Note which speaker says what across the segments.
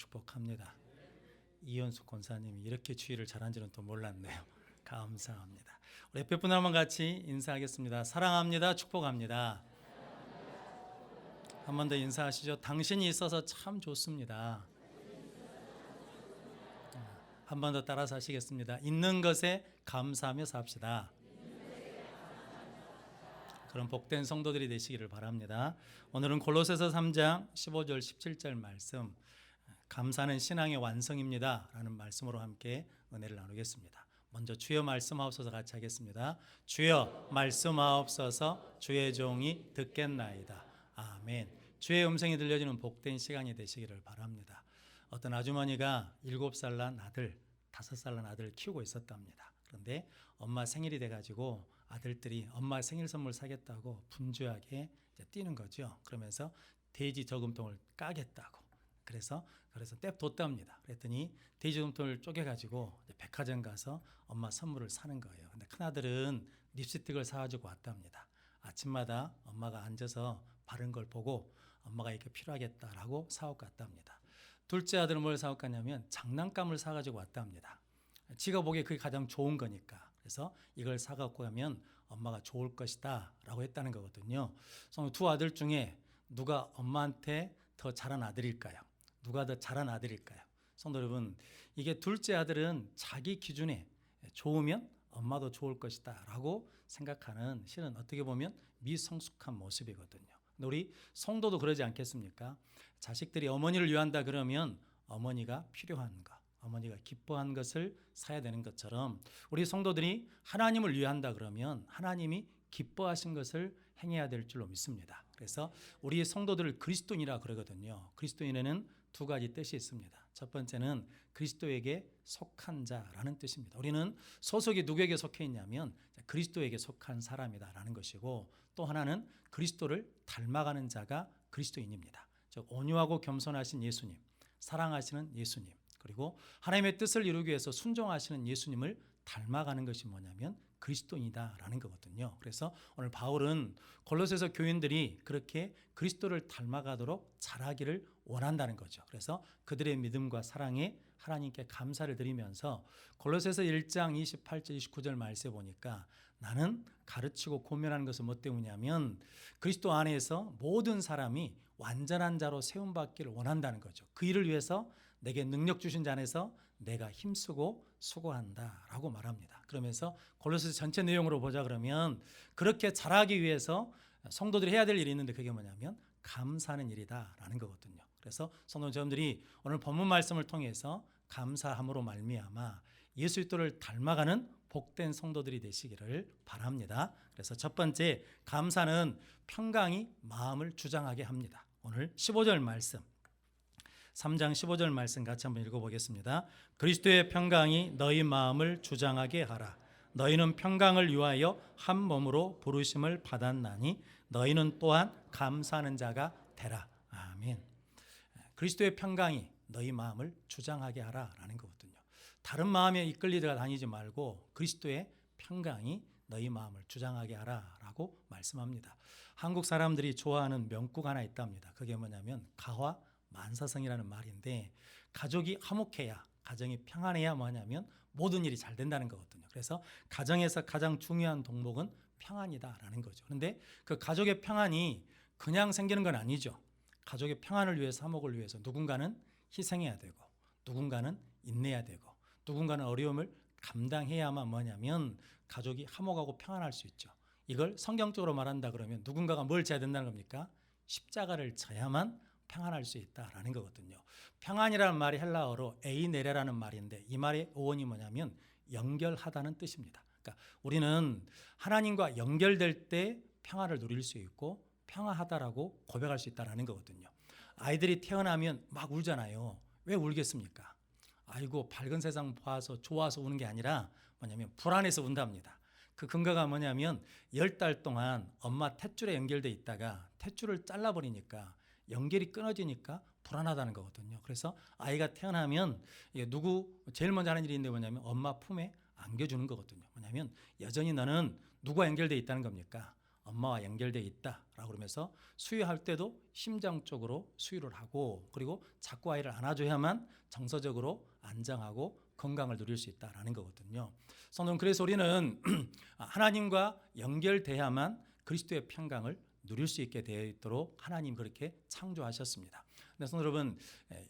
Speaker 1: 축복합니다. 이현숙 권사님이 이렇게 주의를 잘한지는 또 몰랐네요. 감사합니다. 우리 옆에 분 한번 같이 인사하겠습니다. 사랑합니다. 축복합니다. 한 번 더 인사하시죠. 당신이 있어서 참 좋습니다. 한 번 더 따라서 하시겠습니다. 있는 것에 감사하며 삽시다. 그런 복된 성도들이 되시기를 바랍니다. 오늘은 골로새서 3장 15절 17절 말씀, 감사는 신앙의 완성입니다 라는 말씀으로 함께 은혜를 나누겠습니다. 먼저 주여 말씀하옵소서 같이 하겠습니다. 주여 말씀하옵소서, 주의 종이 듣겠나이다. 아멘. 주의 음성이 들려지는 복된 시간이 되시기를 바랍니다. 어떤 아주머니가 7살 난 아들, 5살 난 아들을 키우고 있었답니다. 그런데 엄마 생일이 돼가지고 아들들이 엄마 생일 선물 사겠다고 분주하게 뛰는 거죠. 그러면서 돼지 저금통을 까겠다고. 그래서 냅뒀답니다. 그랬더니 돼지 저금통을 쪼개가지고 백화점 가서 엄마 선물을 사는 거예요. 근데 큰아들은 립스틱을 사가지고 왔답니다. 아침마다 엄마가 앉아서 바른 걸 보고 엄마가 이렇게 필요하겠다라고 사고 갔답니다. 둘째 아들은 뭘 사고 갔냐면 장난감을 사가지고 왔답니다. 지가 보기에 그게 가장 좋은 거니까. 그래서 이걸 사갖고 가면 엄마가 좋을 것이다 라고 했다는 거거든요. 두 아들 중에 누가 엄마한테 더 잘한 아들일까요? 누가 더 잘한 아들일까요? 성도 여러분, 이게 둘째 아들은 자기 기준에 좋으면 엄마도 좋을 것이다 라고 생각하는, 실은 어떻게 보면 미성숙한 모습이거든요. 근데 우리 성도도 그러지 않겠습니까? 자식들이 어머니를 위한다 그러면 어머니가 필요한 것, 어머니가 기뻐한 것을 사야 되는 것처럼 우리 성도들이 하나님을 위한다 그러면 하나님이 기뻐하신 것을 행해야 될 줄로 믿습니다. 그래서 우리 성도들을 그리스도인이라 그러거든요. 그리스도인에는 두 가지 뜻이 있습니다. 첫 번째는 그리스도에게 속한 자라는 뜻입니다. 우리는 소속이 누구에게 속해 있냐면 그리스도에게 속한 사람이다라는 것이고, 또 하나는 그리스도를 닮아가는 자가 그리스도인입니다. 즉 온유하고 겸손하신 예수님, 사랑하시는 예수님, 그리고 하나님의 뜻을 이루기 위해서 순종하시는 예수님을 닮아가는 것이 뭐냐면 그리스도인이다라는 거거든요. 그래서 오늘 바울은 골로새서 교인들이 그렇게 그리스도를 닮아가도록 자라기를 원한다는 거죠. 그래서 그들의 믿음과 사랑에 하나님께 감사를 드리면서 골로새서 1장 28절 29절 말씀에 보니까 나는 가르치고 고면하는 것은 뭐 때문이냐면 그리스도 안에서 모든 사람이 완전한 자로 세움받기를 원한다는 거죠. 그 일을 위해서 내게 능력 주신 자 안에서 내가 힘쓰고 수고한다라고 말합니다. 그러면서 골로새서 전체 내용으로 보자 그러면 그렇게 자라기 위해서 성도들이 해야 될 일이 있는데 그게 뭐냐면 감사하는 일이다라는 거거든요. 그래서 성도님들이 오늘 본문 말씀을 통해서 감사함으로 말미암아 예수 그리스도를 닮아가는 복된 성도들이 되시기를 바랍니다. 그래서 첫 번째, 감사는 평강이 마음을 주장하게 합니다. 오늘 15절 말씀, 3장 15절 말씀 같이 한번 읽어보겠습니다. 그리스도의 평강이 너희 마음을 주장하게 하라. 너희는 평강을 위하여 한 몸으로 부르심을 받았나니 너희는 또한 감사하는 자가 되라. 아멘. 그리스도의 평강이 너희 마음을 주장하게 하라라는 거거든요. 다른 마음에 이끌리다가 다니지 말고 그리스도의 평강이 너희 마음을 주장하게 하라라고 말씀합니다. 한국 사람들이 좋아하는 명곡 하나 있답니다. 그게 뭐냐면 가화 만사성이라는 말인데, 가족이 화목해야, 가정이 평안해야 뭐냐면 모든 일이 잘 된다는 거거든요. 그래서 가정에서 가장 중요한 덕목은 평안이다라는 거죠. 그런데 그 가족의 평안이 그냥 생기는 건 아니죠. 가족의 평안을 위해서, 화목을 위해서 누군가는 희생해야 되고, 누군가는 인내해야 되고, 누군가는 어려움을 감당해야만 뭐냐면 가족이 화목하고 평안할 수 있죠. 이걸 성경적으로 말한다 그러면 누군가가 뭘 져야 된다는 겁니까? 십자가를 져야만 평안할 수 있다라는 거거든요. 평안이라는 말이 헬라어로 에이네레라는 말인데 이 말의 어원이 뭐냐면 연결하다는 뜻입니다. 그러니까 우리는 하나님과 연결될 때 평안을 누릴 수 있고 평안하다라고 고백할 수 있다라는 거거든요. 아이들이 태어나면 막 울잖아요. 왜 울겠습니까? 아이고 밝은 세상 봐서 좋아서 우는 게 아니라 뭐냐면 불안해서 운답니다. 그 근거가 뭐냐면 10달 동안 엄마 탯줄에 연결돼 있다가 탯줄을 잘라버리니까 연결이 끊어지니까 불안하다는 거거든요. 그래서 아이가 태어나면 누구 제일 먼저 하는 일이 있는데 뭐냐면 엄마 품에 안겨주는 거거든요. 뭐냐면 여전히 너는 누구와 연결돼 있다는 겁니까? 엄마와 연결되어 있다라고 그러면서 수유할 때도 심장 쪽으로 수유를 하고, 그리고 자꾸 아이를 안아줘야만 정서적으로 안정하고 건강을 누릴 수 있다라는 거거든요. 성도는, 그래서 우리는 하나님과 연결돼야만 그리스도의 평강을 누릴 수 있게 되어 있도록 하나님 그렇게 창조하셨습니다. 근데 성도 여러분,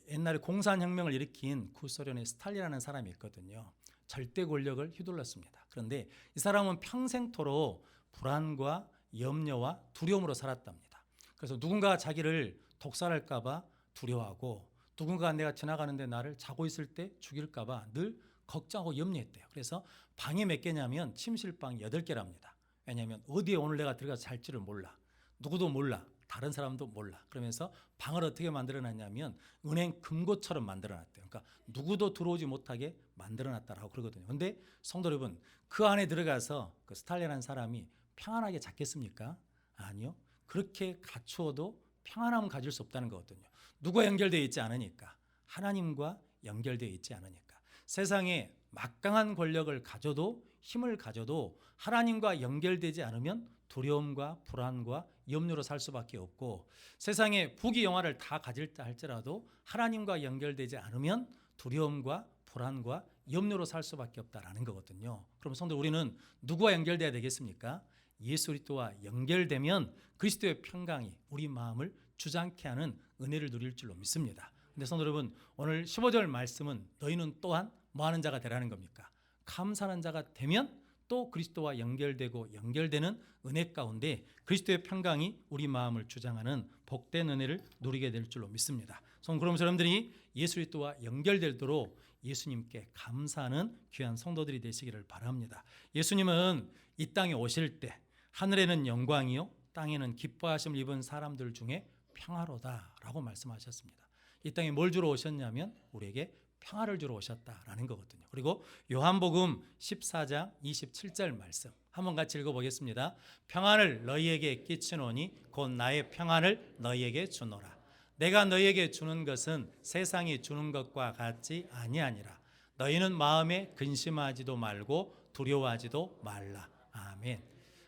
Speaker 1: 옛날에 공산혁명을 일으킨 구소련의 스탈린이라는 사람이 있거든요. 절대 권력을 휘둘렀습니다. 그런데 이 사람은 평생토록 불안과 염려와 두려움으로 살았답니다. 그래서 누군가 자기를 독살할까 봐 두려워하고, 누군가 내가 지나가는데 나를 자고 있을 때 죽일까 봐 늘 걱정하고 염려했대요. 그래서 방이 몇 개냐면 침실방이 8개랍니다. 왜냐하면 어디에 오늘 내가 들어가서 잘지를 몰라. 누구도 몰라. 다른 사람도 몰라. 그러면서 방을 어떻게 만들어놨냐면 은행 금고처럼 만들어놨대요. 그러니까 누구도 들어오지 못하게 만들어놨다라고 그러거든요. 그런데 성도 여러분, 그 안에 들어가서 그 스탈린이라는 사람이 평안하게 잤겠습니까? 아니요. 그렇게 갖추어도 평안함을 가질 수 없다는 거거든요. 누가 연결되어 있지 않으니까. 하나님과 연결되어 있지 않으니까. 세상에 막강한 권력을 가져도, 힘을 가져도 하나님과 연결되지 않으면 두려움과 불안과 염려로 살 수밖에 없고, 세상에 부귀영화를 다 가질다 할지라도 하나님과 연결되지 않으면 두려움과 불안과 염려로 살 수밖에 없다라는 거거든요. 그럼 성도, 우리는 누구와 연결돼야 되겠습니까? 예수 그리스도와 연결되면 그리스도의 평강이 우리 마음을 주장케 하는 은혜를 누릴 줄로 믿습니다. 근데 성도 여러분, 오늘 15절 말씀은 너희는 또한 뭐 하는 자가 되라는 겁니까? 감사하는 자가 되면 또 그리스도와 연결되고 연결되는 은혜 가운데 그리스도의 평강이 우리 마음을 주장하는 복된 은혜를 누리게 될 줄로 믿습니다. 그럼 여러분들이 예수 그리스도와 연결되도록 예수님께 감사하는 귀한 성도들이 되시기를 바랍니다. 예수님은 이 땅에 오실 때 하늘에는 영광이요 땅에는 기뻐하심을 입은 사람들 중에 평화로다라고 말씀하셨습니다. 이 땅에 뭘 주러 오셨냐면 우리에게 평화를 주러 오셨다라는 거거든요. 그리고 요한복음 14장 27절 말씀 한번 같이 읽어보겠습니다. 평안을 너희에게 끼치노니 곧 나의 평안을 너희에게 주노라. 내가 너희에게 주는 것은 세상이 주는 것과 같지 아니하니라. 너희는 마음에 근심하지도 말고 두려워하지도 말라. 아멘.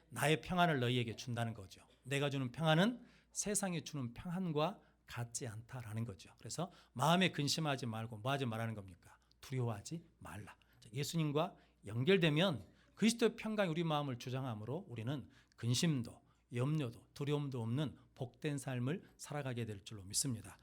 Speaker 1: 나의 평안을 너희에게 준다는 거죠. 내가 주는 평안은 세상이 주는 평안과 같지 않다라는 거죠. 그래서 마음에 근심하지 말고 뭐 하지 말라는 겁니까? 두려워하지 말라. 예수님과 연결되면 그리스도의 평강이 우리 마음을 주장하므로 우리는 근심도 염려도 두려움도 없는 복된 삶을 살아가게 될 줄로 믿습니다.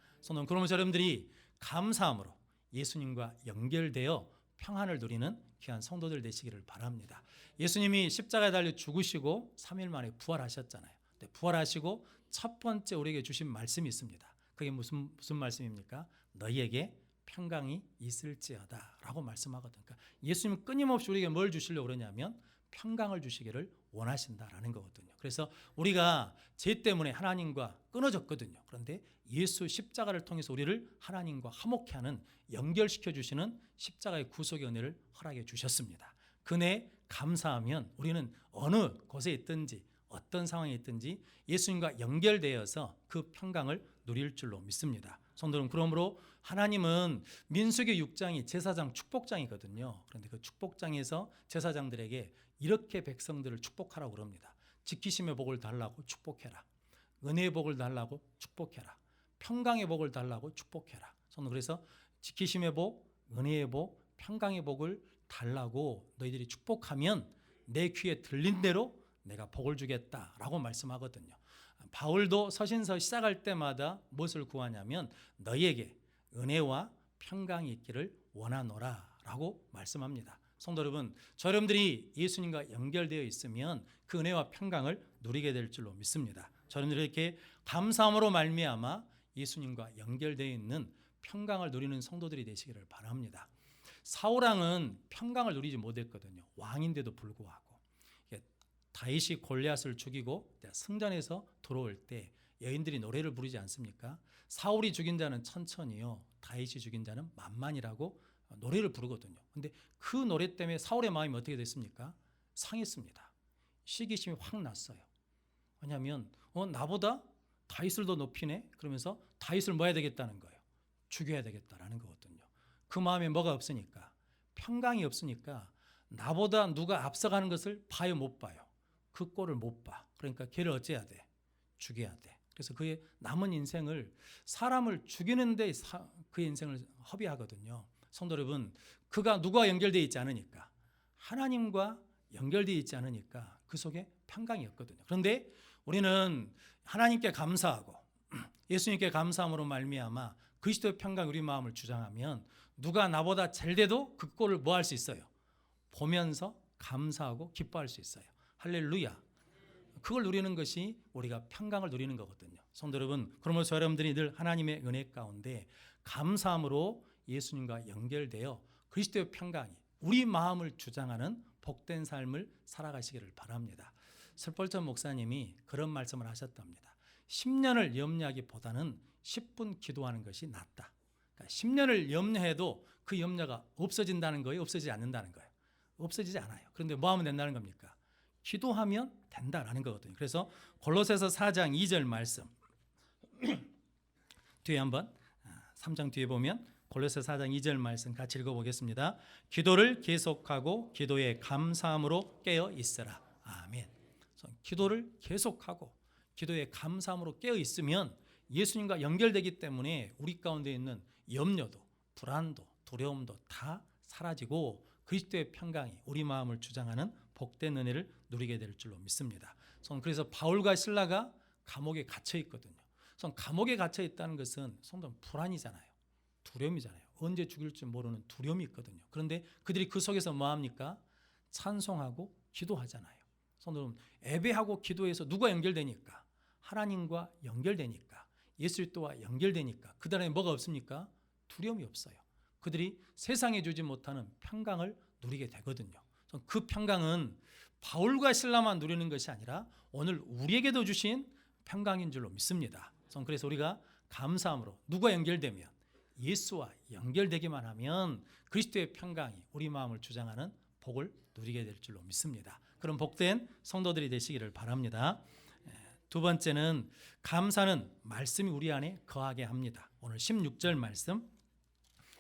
Speaker 1: 그러면서 여러분들이 감사함으로 예수님과 연결되어 평안을 누리는 귀한 성도들 되시기를 바랍니다. 예수님이 십자가에 달려 죽으시고 3일 만에 부활하셨잖아요. 부활하시고 첫 번째 우리에게 주신 말씀이 있습니다. 그게 무슨 말씀입니까? 너희에게 평강이 있을지어다 라고 말씀하거든요. 그러니까 예수님은 끊임없이 우리에게 뭘 주시려고 그러냐면 평강을 주시기를 원하신다라는 거거든요. 그래서 우리가 죄 때문에 하나님과 끊어졌거든요. 그런데 예수 십자가를 통해서 우리를 하나님과 화목케 하는, 연결시켜 주시는 십자가의 구속의 은혜를 허락해 주셨습니다. 그 은혜에 감사하면 우리는 어느 곳에 있든지 어떤 상황에 있든지 예수님과 연결되어서 그 평강을 누릴 줄로 믿습니다. 성도는, 그러므로 하나님은 민수기 6장이 제사장 축복장이거든요. 그런데 그 축복장에서 제사장들에게 이렇게 백성들을 축복하라고 그럽니다. 지키심의 복을 달라고 축복해라. 은혜의 복을 달라고 축복해라. 평강의 복을 달라고 축복해라. 성도, 그래서 지키심의 복, 은혜의 복, 평강의 복을 달라고 너희들이 축복하면 내 귀에 들린 대로 내가 복을 주겠다라고 말씀하거든요. 바울도 서신서 시작할 때마다 무엇을 구하냐면 너희에게 은혜와 평강이 있기를 원하노라라고 말씀합니다. 성도 여러분, 여러분들이 예수님과 연결되어 있으면 그 은혜와 평강을 누리게 될 줄로 믿습니다. 여러분들이 이렇게 감사함으로 말미암아 예수님과 연결되어 있는 평강을 누리는 성도들이 되시기를 바랍니다. 사울왕은 평강을 누리지 못했거든요. 왕인데도 불구하고. 다윗이 골리앗을 죽이고 승전에서 돌아올 때 여인들이 노래를 부르지 않습니까? 사울이 죽인 자는 천천히요, 다윗이 죽인 자는 만만이라고 노래를 부르거든요. 근데 그 노래 때문에 사울의 마음이 어떻게 됐습니까? 상했습니다. 시기심이 확 났어요. 왜냐하면 나보다 다윗을 더 높이네? 그러면서 다윗을 뭐 해야 되겠다는 거예요? 죽여야 되겠다라는 거거든요. 그 마음에 뭐가 없으니까? 평강이 없으니까 나보다 누가 앞서가는 것을 봐요, 못 봐요? 그 꼴을 못 봐. 그러니까 걔를 어째야 돼? 죽여야 돼. 그래서 그의 남은 인생을 사람을 죽이는 데 그의 인생을 허비하거든요. 성도 여러분, 그가 누구와 연결되어 있지 않으니까, 하나님과 연결되어 있지 않으니까 그 속에 평강이 없거든요. 그런데 우리는 하나님께 감사하고 예수님께 감사함으로 말미암아 그리스도의 평강이 우리 마음을 주장하면 누가 나보다 잘 돼도 그 꼴을 뭐 할 수 있어요? 보면서 감사하고 기뻐할 수 있어요. 할렐루야. 그걸 누리는 것이 우리가 평강을 누리는 거거든요. 성도 여러분, 그러므로 저 여러분들이 늘 하나님의 은혜 가운데 감사함으로 예수님과 연결되어 그리스도의 평강이 우리 마음을 주장하는 복된 삶을 살아가시기를 바랍니다. 설벌전 목사님이 그런 말씀을 하셨답니다. 10년을 염려하기보다는 10분 기도하는 것이 낫다. 그러니까 10년을 염려해도 그 염려가 없어진다는 거예요? 없어지지 않는다는 거예요? 없어지지 않아요. 그런데 뭐 하면 된다는 겁니까? 기도하면 된다라는 거거든요. 그래서 골로새서 4장 2절 말씀 뒤에 한번 3장 뒤에 보면 골로새서 4장 2절 말씀 같이 읽어보겠습니다. 기도를 계속하고 기도에 감사함으로 깨어 있으라. 아멘. 기도를 계속하고 기도에 감사함으로 깨어 있으면 예수님과 연결되기 때문에 우리 가운데 있는 염려도 불안도 두려움도 다 사라지고 그리스도의 평강이 우리 마음을 주장하는 복된 은혜를 누리게 될 줄로 믿습니다. 그래서 바울과 실라가 감옥에 갇혀 있거든요. 감옥에 갇혀 있다는 것은 성도 불안이잖아요. 두려움이잖아요. 언제 죽일지 모르는 두려움이 있거든요. 그런데 그들이 그 속에서 뭐 합니까? 찬송하고 기도하잖아요. 성도 예배하고 기도해서 누가 연결되니까? 하나님과 연결되니까, 예수 그리스도와 연결되니까 그들에게 뭐가 없습니까? 두려움이 없어요. 그들이 세상에 주지 못하는 평강을 누리게 되거든요. 그 평강은 바울과 실라만 누리는 것이 아니라 오늘 우리에게도 주신 평강인 줄로 믿습니다. 그래서 우리가 감사함으로 누가 연결되면 예수와 연결되기만 하면 그리스도의 평강이 우리 마음을 주장하는 복을 누리게 될 줄로 믿습니다. 그런 복된 성도들이 되시기를 바랍니다. 두 번째는 감사는 말씀이 우리 안에 거하게 합니다. 오늘 16절 말씀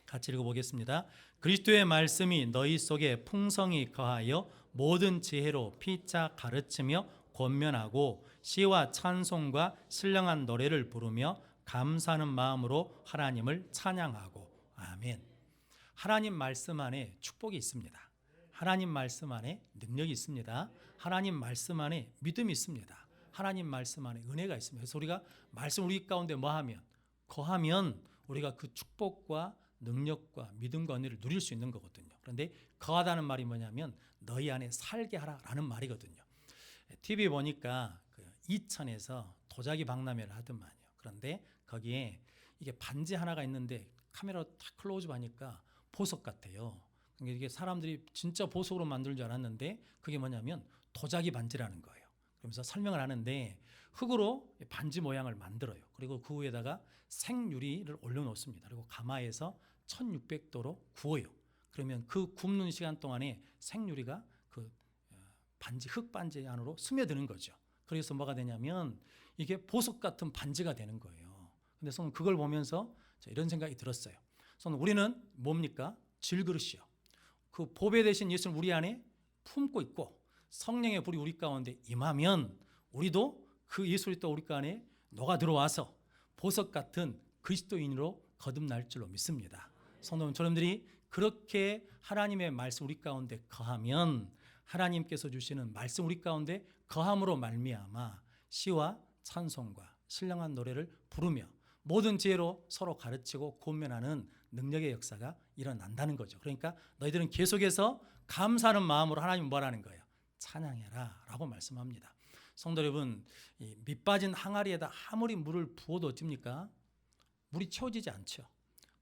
Speaker 1: 같이 읽어보겠습니다. 그리스도의 말씀이 너희 속에 풍성히 거하여 모든 지혜로 피차 가르치며 권면하고 시와 찬송과 신령한 노래를 부르며 감사하는 마음으로 하나님을 찬양하고. 아멘. 하나님 말씀 안에 축복이 있습니다. 하나님 말씀 안에 능력이 있습니다. 하나님 말씀 안에 믿음이 있습니다. 하나님 말씀 안에 은혜가 있습니다. 그래서 우리가 말씀 우리 가운데 뭐하면 거하면 우리가 그 축복과 능력과 믿음과 은혜를 누릴 수 있는 거거든요. 그런데 거하다는 말이 뭐냐면 너희 안에 살게 하라라는 말이거든요. TV 보니까 그 이천에서 도자기 박람회를 하더만요. 그런데 거기에 이게 반지 하나가 있는데 카메라 탁 클로즈업 하니까 보석 같아요. 이게 사람들이 진짜 보석으로 만들 줄 알았는데 그게 뭐냐면 도자기 반지라는 거예요. 그러면서 설명을 하는데 흙으로 반지 모양을 만들어요. 그리고 그 위에다가 생유리를 올려놓습니다. 그리고 가마에서 1600도로 구워요. 그러면 그 굽는 시간 동안에 생유리가 그 반지 흙 반지 안으로 스며드는 거죠. 그래서 뭐가 되냐면 이게 보석 같은 반지가 되는 거예요. 근데 저는 그걸 보면서 이런 생각이 들었어요. 저는 우리는 뭡니까? 질그릇이요. 그 보배 대신 예수를 우리 안에 품고 있고 성령의 불이 우리 가운데 임하면 우리도 그 예수 그리스도 우리 안에 녹아 들어와서 보석 같은 그리스도인으로 거듭날 줄로 믿습니다. 성도 여러분들이 그렇게 하나님의 말씀 우리 가운데 거하면 하나님께서 주시는 말씀 우리 가운데 거함으로 말미암아 시와 찬송과 신령한 노래를 부르며 모든 지혜로 서로 가르치고 권면하는 능력의 역사가 일어난다는 거죠. 그러니까 너희들은 계속해서 감사하는 마음으로 하나님 뭐라는 거예요? 찬양해라 라고 말씀합니다. 성도 여러분, 이 밑빠진 항아리에다 아무리 물을 부어도 어떻습니까? 물이 채워지지 않죠.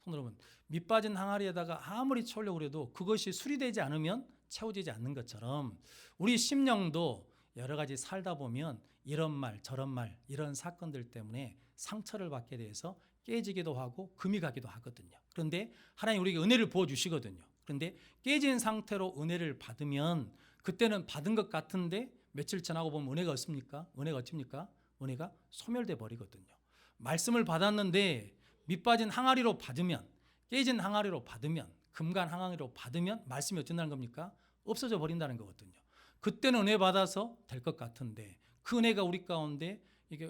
Speaker 1: 성도 여러분, 밑빠진 항아리에다가 아무리 채우려고 해도 그것이 수리되지 않으면 채워지지 않는 것처럼 우리 심령도 여러 가지 살다 보면 이런 말 저런 말 이런 사건들 때문에 상처를 받게 돼서 깨지기도 하고 금이 가기도 하거든요. 그런데 하나님 우리에게 은혜를 부어주시거든요. 그런데 깨진 상태로 은혜를 받으면 그때는 받은 것 같은데 며칠 지나고 보면 은혜가 없습니까? 은혜가 어떻습니까? 은혜가 소멸돼 버리거든요. 말씀을 받았는데 밑빠진 항아리로 받으면 깨진 항아리로 받으면 금간 항아리로 받으면 말씀이 어쩐다는 겁니까? 없어져 버린다는 거거든요. 그때는 은혜 받아서 될 것 같은데 그 은혜가 우리 가운데 이게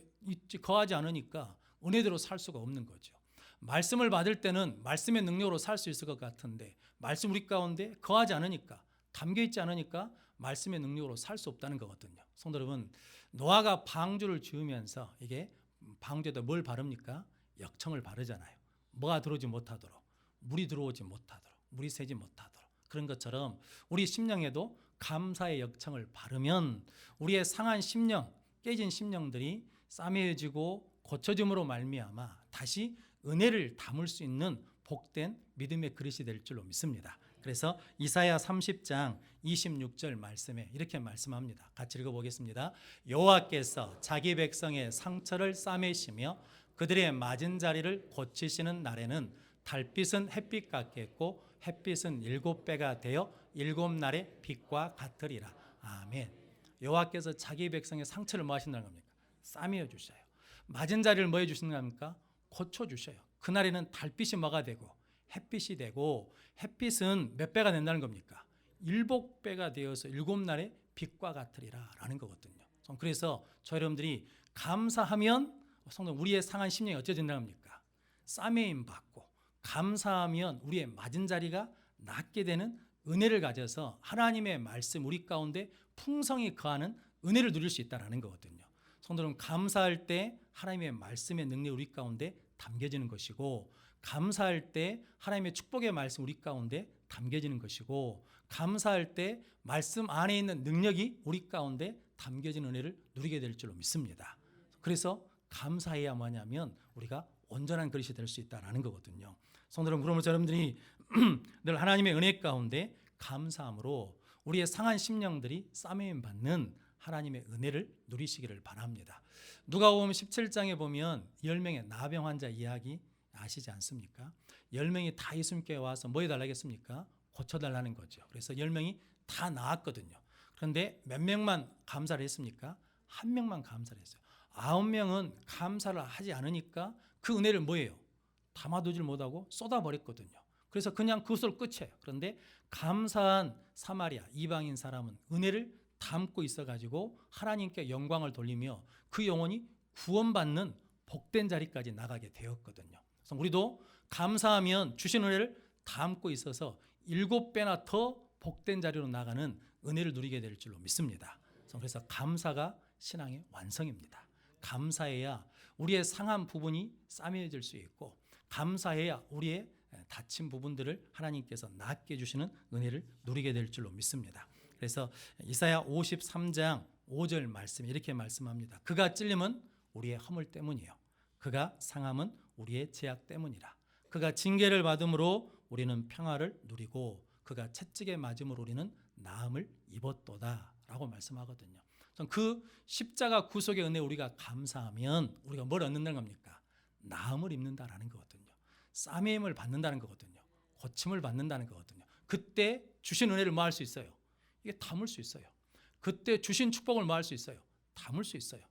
Speaker 1: 거하지 않으니까 은혜대로 살 수가 없는 거죠. 말씀을 받을 때는 말씀의 능력으로 살 수 있을 것 같은데 말씀 우리 가운데 거하지 않으니까, 담겨 있지 않으니까 말씀의 능력으로 살 수 없다는 거거든요. 성도 여러분, 노아가 방주를 지으면서 이게 방주에다 뭘 바릅니까? 역청을 바르잖아요. 뭐가 들어오지 못하도록, 물이 들어오지 못하도록, 물이 새지 못하도록. 그런 것처럼 우리 심령에도 감사의 역청을 바르면 우리의 상한 심령, 깨진 심령들이 싸매어지고 고쳐짐으로 말미암아 다시 은혜를 담을 수 있는 복된 믿음의 그릇이 될 줄로 믿습니다. 그래서 이사야 30장 26절 말씀에 이렇게 말씀합니다. 같이 읽어보겠습니다. 여호와께서 자기 백성의 상처를 싸매시며 그들의 맞은 자리를 고치시는 날에는 달빛은 햇빛 같겠고 햇빛은 7배가 되어 7날의 빛과 같으리라. 아멘. 여호와께서 자기 백성의 상처를 뭐 하신다는 겁니까? 싸매어 주셔요. 맞은 자리를 뭐 해주시는 겁니까? 고쳐주셔요. 그날에는 달빛이 뭐가 되고 햇빛이 되고, 햇빛은 몇 배가 된다는 겁니까? 7배가 되어서 7날의 빛과 같으리라 라는 거거든요. 그래서 저 여러분들이 감사하면 성도 우리의 상한 심령이 어찌 된다는 겁니까? 싸매임 받고, 감사하면 우리의 맞은 자리가 낫게 되는 은혜를 가져서 하나님의 말씀 우리 가운데 풍성히 거하는 은혜를 누릴 수 있다는 거거든요. 성도는 감사할 때 하나님의 말씀의 능력이 우리 가운데 담겨지는 것이고, 감사할 때 하나님의 축복의 말씀 우리 가운데 담겨지는 것이고, 감사할 때 말씀 안에 있는 능력이 우리 가운데 담겨지는 은혜를 누리게 될 줄로 믿습니다. 그래서 감사해야 뭐냐면 우리가 온전한 그릇이 될 수 있다는 거거든요. 성도는 그러므로 여러분들이 늘 하나님의 은혜 가운데 감사함으로 우리의 상한 심령들이 싸매임 받는 하나님의 은혜를 누리시기를 바랍니다. 누가복음 17장에 보면 10명의 나병 환자 이야기 아시지 않습니까? 10명이 다 예수님께 와서 뭐 해달라고 했습니까? 고쳐달라는 거죠. 그래서 10명이 다 나았거든요. 그런데 몇 명만 감사를 했습니까? 한 명만 감사를 했어요. 9명은 감사를 하지 않으니까 그 은혜를 뭐예요? 담아두질 못하고 쏟아버렸거든요. 그래서 그냥 그것으로 끝이에요. 그런데 감사한 사마리아 이방인 사람은 은혜를 담고 있어가지고 하나님께 영광을 돌리며 그 영혼이 구원받는 복된 자리까지 나가게 되었거든요. 그래서 우리도 감사하면 주신 은혜를 담고 있어서 7배나 더 복된 자리로 나가는 은혜를 누리게 될 줄로 믿습니다. 그래서 감사가 신앙의 완성입니다. 감사해야 우리의 상한 부분이 싸매어질 수 있고, 감사해야 우리의 다친 부분들을 하나님께서 낫게 해주시는 은혜를 누리게 될 줄로 믿습니다. 그래서 이사야 53장 5절 말씀 이렇게 말씀합니다. 그가 찔림은 우리의 허물 때문이요, 그가 상함은 우리의 죄악 때문이라. 그가 징계를 받음으로 우리는 평화를 누리고 그가 채찍에 맞음으로 우리는 나음을 입었도다 라고 말씀하거든요. 그 십자가 구속의 은혜 우리가 감사하면 우리가 뭘 얻는다는 겁니까? 나음을 입는다라는 거거든요. 싸매임을 받는다는 거거든요. 고침을 받는다는 거거든요. 그때 주신 은혜를 뭐 할 수 있어요? 이게 담을 수 있어요. 그때 주신 축복을 뭐 할 수 있어요? 담을 수 있어요.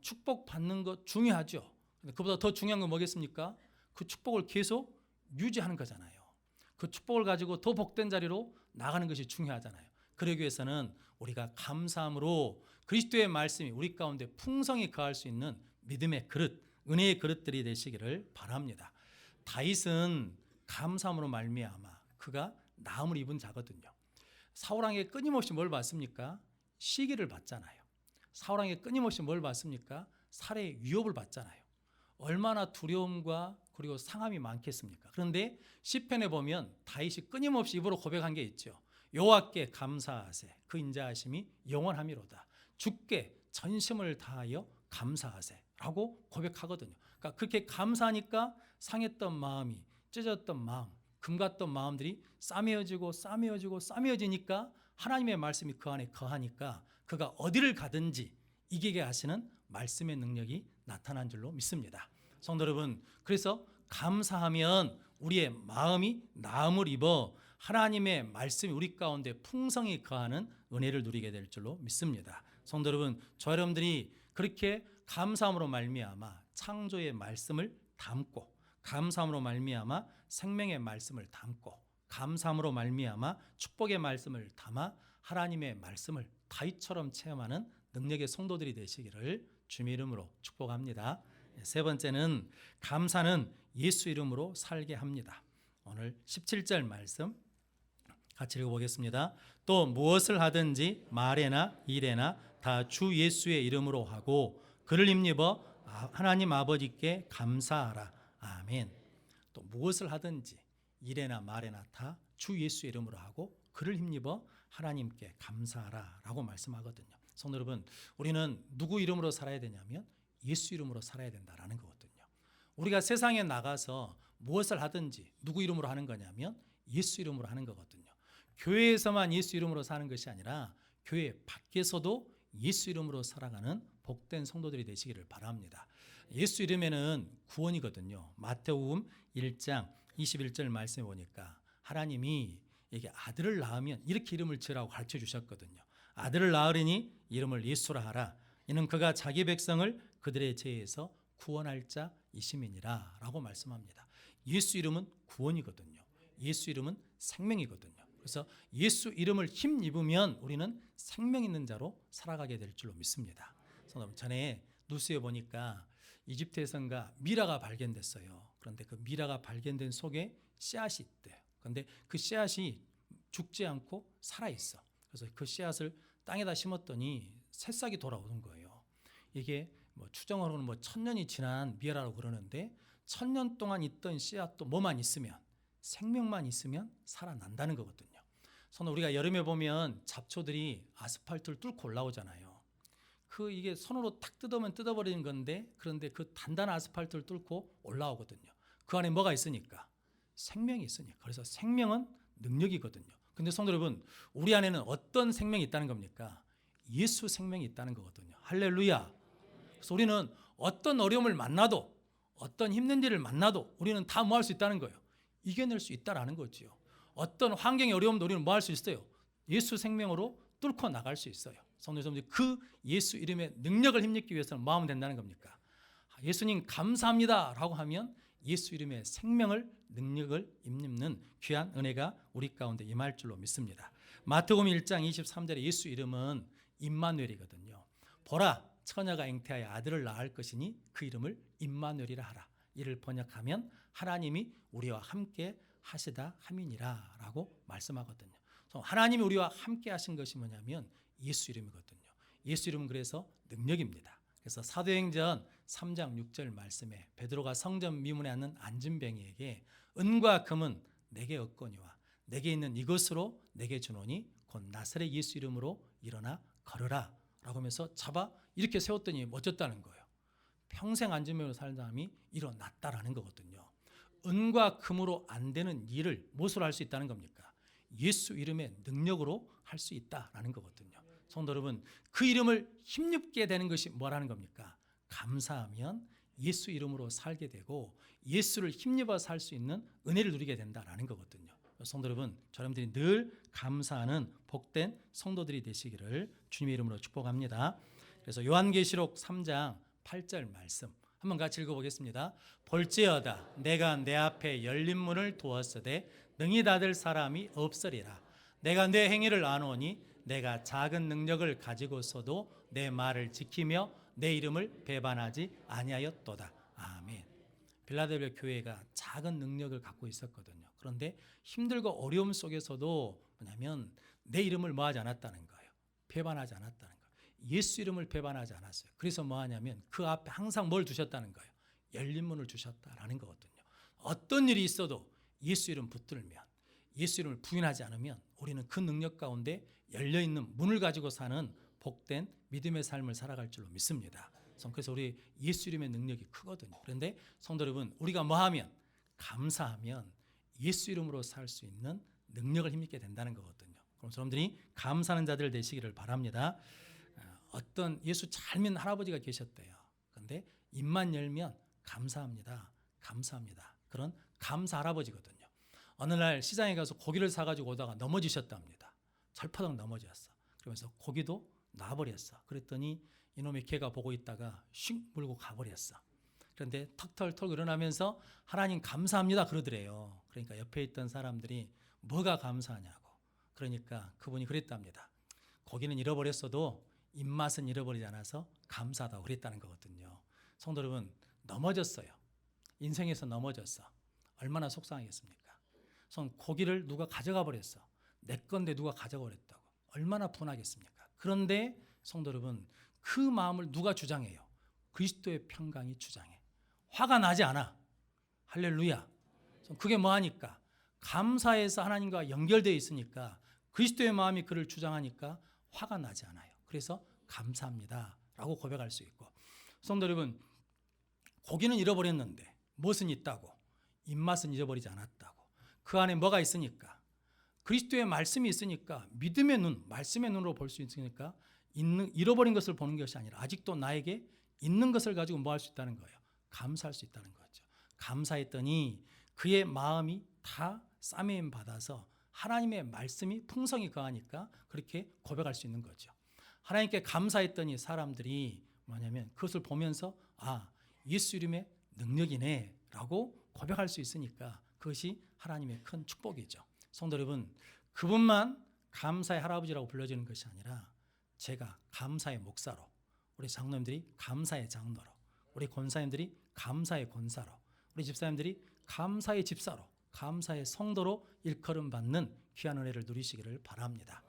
Speaker 1: 축복 받는 것 중요하죠. 근데 그보다 더 중요한 건 뭐겠습니까? 그 축복을 계속 유지하는 거잖아요. 그 축복을 가지고 더 복된 자리로 나가는 것이 중요하잖아요. 그러기 위해서는 우리가 감사함으로 그리스도의 말씀이 우리 가운데 풍성히 거할 수 있는 믿음의 그릇, 은혜의 그릇들이 되시기를 바랍니다. 다윗은 감사함으로 말미암아 그가 나음을 입은 자거든요. 사울왕에게 끊임없이 뭘 받습니까? 시기를 받잖아요. 사울왕에게 끊임없이 뭘 받습니까? 살해의 위협을 받잖아요. 얼마나 두려움과 그리고 상함이 많겠습니까? 그런데 시편에 보면 다윗이 끊임없이 입으로 고백한 게 있죠. 여호와께 감사하세, 그 인자하심이 영원하미로다. 주께 전심을 다하여 감사하세 라고 고백하거든요. 그러니까 그렇게 감사하니까 상했던 마음이, 찢어졌던 마음, 금 같던 마음들이 싸매어지니까 하나님의 말씀이 그 안에 거하니까 그가 어디를 가든지 이기게 하시는 말씀의 능력이 나타난 줄로 믿습니다. 성도 여러분, 그래서 감사하면 우리의 마음이 나음을 입어 하나님의 말씀이 우리 가운데 풍성히 거하는 은혜를 누리게 될 줄로 믿습니다. 성도 여러분, 저 여러분들이 그렇게 감사함으로 말미암아 창조의 말씀을 담고, 감사함으로 말미암아 생명의 말씀을 담고, 감사함으로 말미암아 축복의 말씀을 담아 하나님의 말씀을 다윗처럼 체험하는 능력의 성도들이 되시기를 주님의 이름으로 축복합니다. 세 번째는 감사는 예수 이름으로 살게 합니다. 오늘 17절 말씀 같이 읽어보겠습니다. 또 무엇을 하든지 말에나 일에나 다 주 예수의 이름으로 하고 그를 힘입어 하나님 아버지께 감사하라. 아멘. 또 무엇을 하든지 일에나 말에나 다 주 예수의 이름으로 하고 그를 힘입어 하나님께 감사하라 라고 말씀하거든요. 성도 여러분, 우리는 누구 이름으로 살아야 되냐면 예수 이름으로 살아야 된다라는 거거든요. 우리가 세상에 나가서 무엇을 하든지 누구 이름으로 하는 거냐면 예수 이름으로 하는 거거든요. 교회에서만 예수 이름으로 사는 것이 아니라 교회 밖에서도 예수 이름으로 살아가는 복된 성도들이 되시기를 바랍니다. 예수 이름에는 구원이거든요. 마태복음 1장 21절 말씀해 보니까 하나님이 이게 아들을 낳으면 이렇게 이름을 지으라고 가르쳐 주셨거든요. 아들을 낳으리니 이름을 예수라 하라. 이는 그가 자기 백성을 그들의 죄에서 구원할 자이심이니라 라고 말씀합니다. 예수 이름은 구원이거든요. 예수 이름은 생명이거든요. 그래서 예수 이름을 힘입으면 우리는 생명 있는 자로 살아가게 될 줄로 믿습니다. 전에 뉴스에 보니까 이집트에선가 미라가 발견됐어요. 그런데 그 미라가 발견된 속에 씨앗이 있대요. 그런데 그 씨앗이 죽지 않고 살아있어. 그래서 그 씨앗을 땅에다 심었더니 새싹이 돌아오는 거예요. 이게 뭐 추정으로는 1000년이 지난 미라라고 그러는데 1000년 동안 있던 씨앗도 뭐만 있으면 생명만 있으면 살아난다는 거거든요. 손 우리가 여름에 보면 잡초들이 아스팔트를 뚫고 올라오잖아요. 이게 손으로 탁 뜯으면 뜯어버리는 건데 그런데 그 단단한 아스팔트를 뚫고 올라오거든요. 그 안에 뭐가 있으니까? 생명이 있으니까. 그래서 생명은 능력이거든요. 근데 성도 여러분, 우리 안에는 어떤 생명이 있다는 겁니까? 예수 생명이 있다는 거거든요. 할렐루야. 그래서 우리는 어떤 어려움을 만나도 어떤 힘든 일을 만나도 우리는 다 뭐 할 수 있다는 거예요. 이겨낼 수 있다라는 거지요. 어떤 환경의 어려움도 우리는 뭐 할 수 있어요? 예수 생명으로 뚫고 나갈 수 있어요. 성도 여러분들, 그 예수 이름의 능력을 힘입기 위해서는 뭐 하면 된다는 겁니까? 예수님 감사합니다 라고 하면 예수 이름의 생명을 능력을 힘입는 귀한 은혜가 우리 가운데 임할 줄로 믿습니다. 마태복음 1장 23절에 예수 이름은 임마누엘이거든요. 보라 처녀가 잉태하여 아들을 낳을 것이니 그 이름을 임마누엘이라 하라. 이를 번역하면 하나님이 우리와 함께 하시다 함이니라 라고 말씀하거든요. 하나님이 우리와 함께 하신 것이 뭐냐면 예수 이름이거든요. 예수 이름은 그래서 능력입니다. 그래서 사도행전 3장 6절 말씀에 베드로가 성전 미문에 앉는 안진뱅이에게 은과 금은 내게 없거니와 내게 있는 이것으로 내게 주노니 곧 나사렛 예수 이름으로 일어나 걸으라 라고 하면서 잡아 이렇게 세웠더니 멋졌다는 거예요. 평생 안진뱅이로 살 사람이 일어났다라는 거거든요. 은과 금으로 안 되는 일을 무엇으로 할 수 있다는 겁니까? 예수 이름의 능력으로 할 수 있다라는 거거든요. 성도 여러분, 그 이름을 힘입게 되는 것이 뭐라는 겁니까? 감사하면 예수 이름으로 살게 되고 예수를 힘입어 살 수 있는 은혜를 누리게 된다라는 거거든요. 성도 여러분, 저러분들이 늘 감사하는 복된 성도들이 되시기를 주님의 이름으로 축복합니다. 그래서 요한계시록 3장 8절 말씀 한번 같이 읽어보겠습니다. 볼지어다 내가 내 앞에 열린 문을 두었으되 능히 닫을 사람이 없으리라. 내가 내 행위를 아노니 내가 작은 능력을 가지고서도 내 말을 지키며 내 이름을 배반하지 아니하였도다. 아멘. 빌라델비아 교회가 작은 능력을 갖고 있었거든요. 그런데 힘들고 어려움 속에서도 뭐냐면 내 이름을 뭐하지 않았다는 거예요. 배반하지 않았다는 거예요. 예수 이름을 배반하지 않았어요. 그래서 뭐하냐면 그 앞에 항상 뭘 두셨다는 거예요. 열린 문을 주셨다라는 거거든요. 어떤 일이 있어도 예수 이름 붙들면, 예수 이름을 부인하지 않으면 우리는 그 능력 가운데 열려있는 문을 가지고 사는 복된 믿음의 삶을 살아갈 줄로 믿습니다. 그래서 우리 예수 이름의 능력이 크거든요. 그런데 성도 여러분, 우리가 뭐하면? 감사하면 예수 이름으로 살 수 있는 능력을 힘입게 된다는 거거든요. 그럼 여러분들이 감사하는 자들 되시기를 바랍니다. 어떤 예수 잘 믿는 할아버지가 계셨대요. 그런데 입만 열면 감사합니다. 감사합니다. 그런 감사 할아버지거든요. 어느 날 시장에 가서 고기를 사가지고 오다가 넘어지셨답니다. 철퍼덕 넘어졌어. 그러면서 고기도 놔버렸어. 그랬더니 이놈의 개가 보고 있다가 슉 물고 가버렸어. 그런데 턱 일어나면서 하나님 감사합니다 그러더래요. 그러니까 옆에 있던 사람들이 뭐가 감사하냐고. 그러니까 그분이 그랬답니다. 고기는 잃어버렸어도 입맛은 잃어버리지 않아서 감사하다고 그랬다는 거거든요. 성도 여러분, 넘어졌어요. 인생에서 넘어졌어. 얼마나 속상하겠습니까? 고기를 누가 가져가 버렸어. 내 건데 누가 가져가 버렸다고. 얼마나 분하겠습니까? 그런데 성도 여러분, 그 마음을 누가 주장해요? 그리스도의 평강이 주장해. 화가 나지 않아. 할렐루야. 그게 뭐하니까? 감사해서 하나님과 연결되어 있으니까, 그리스도의 마음이 그를 주장하니까 화가 나지 않아요. 그래서 감사합니다 라고 고백할 수 있고, 성도 여러분, 고기는 잃어버렸는데 무엇은 있다고? 입맛은 잃어버리지 않았다고. 그 안에 뭐가 있으니까? 그리스도의 말씀이 있으니까, 믿음의 눈, 말씀의 눈으로 볼 수 있으니까 잃어버린 것을 보는 것이 아니라 아직도 나에게 있는 것을 가지고 뭐 할 수 있다는 거예요? 감사할 수 있다는 거죠. 감사했더니 그의 마음이 다 싸매임 받아서 하나님의 말씀이 풍성히 거하니까 그렇게 고백할 수 있는 거죠. 하나님께 감사했더니 사람들이 뭐냐면 그것을 보면서 예수 이름의 능력이네 라고 고백할 수 있으니까 그것이 하나님의 큰 축복이죠. 성도 여러분, 그분만 감사의 할아버지라고 불려지는 것이 아니라 제가 감사의 목사로, 우리 장로님들이 감사의 장로로, 우리 권사님들이 감사의 권사로, 우리 집사님들이 감사의 집사로, 감사의 성도로 일컬음 받는 귀한 은혜를 누리시기를 바랍니다.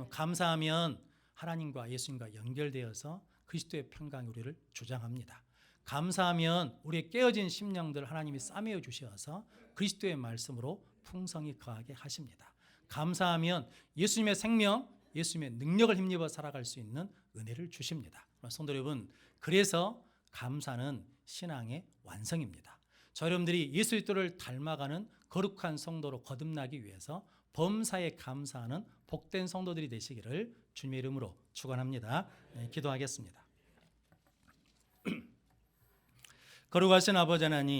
Speaker 1: 감사하면 하나님과 예수님과 연결되어서 그리스도의 평강이 우리를 주장합니다. 감사하면 우리의 깨어진 심령들 하나님이 싸매어 주셔서 그리스도의 말씀으로 풍성히 거하게 하십니다. 감사하면 예수님의 생명, 예수님의 능력을 힘입어 살아갈 수 있는 은혜를 주십니다. 성도 여러분, 그래서 감사는 신앙의 완성입니다. 저 여러분들이 예수 그리스도를 닮아가는 거룩한 성도로 거듭나기 위해서 범사에 감사하는 복된 성도들이 되시기를 주님의 이름으로 축원합니다. 기도하겠습니다. 거룩하신 아버지 하나님,